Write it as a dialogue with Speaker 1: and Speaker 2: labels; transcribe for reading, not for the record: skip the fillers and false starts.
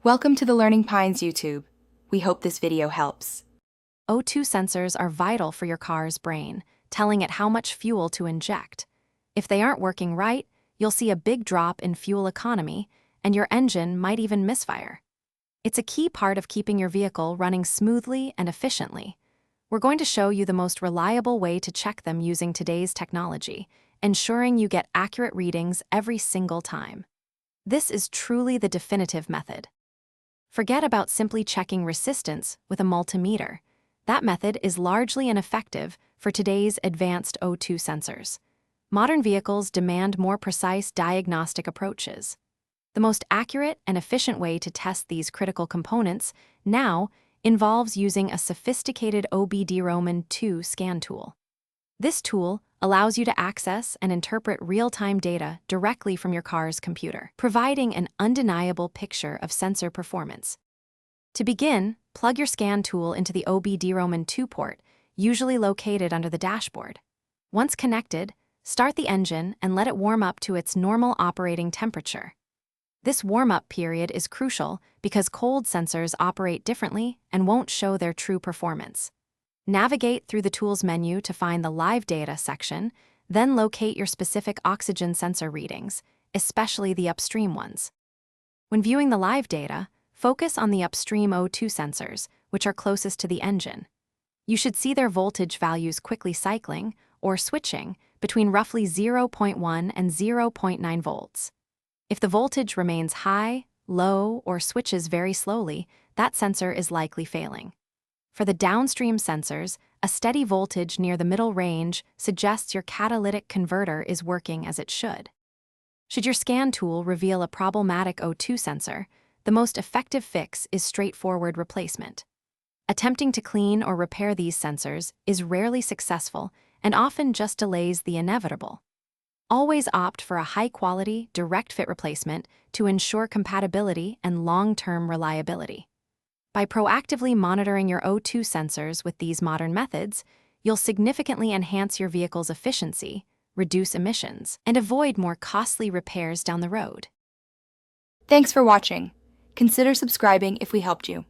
Speaker 1: Welcome to the Learning Pines YouTube. We hope this video helps.
Speaker 2: O2 sensors are vital for your car's brain, telling it how much fuel to inject. If they aren't working right, you'll see a big drop in fuel economy, and your engine might even misfire. It's a key part of keeping your vehicle running smoothly and efficiently. We're going to show you the most reliable way to check them using today's technology, ensuring you get accurate readings every single time. This is truly the definitive method. Forget about simply checking resistance with a multimeter. That method is largely ineffective for today's advanced O2 sensors. Modern vehicles demand more precise diagnostic approaches. The most accurate and efficient way to test these critical components now involves using a sophisticated OBD-ROMAN2 scan tool. This tool allows you to access and interpret real-time data directly from your car's computer, providing an undeniable picture of sensor performance. To begin, plug your scan tool into the OBD-ROMAN2 port, usually located under the dashboard. Once connected, start the engine and let it warm up to its normal operating temperature. This warm-up period is crucial because cold sensors operate differently and won't show their true performance. Navigate through the Tools menu to find the Live Data section, then locate your specific oxygen sensor readings, especially the upstream ones. When viewing the live data, focus on the upstream O2 sensors, which are closest to the engine. You should see their voltage values quickly cycling, or switching, between roughly 0.1 and 0.9 volts. If the voltage remains high, low, or switches very slowly, that sensor is likely failing. For the downstream sensors, a steady voltage near the middle range suggests your catalytic converter is working as it should. Should your scan tool reveal a problematic O2 sensor, the most effective fix is straightforward replacement. Attempting to clean or repair these sensors is rarely successful and often just delays the inevitable. Always opt for a high-quality, direct-fit replacement to ensure compatibility and long-term reliability. By proactively monitoring your O2 sensors with these modern methods, you'll significantly enhance your vehicle's efficiency, reduce emissions, and avoid more costly repairs down the road.
Speaker 1: Thanks for watching. Consider subscribing if we helped you.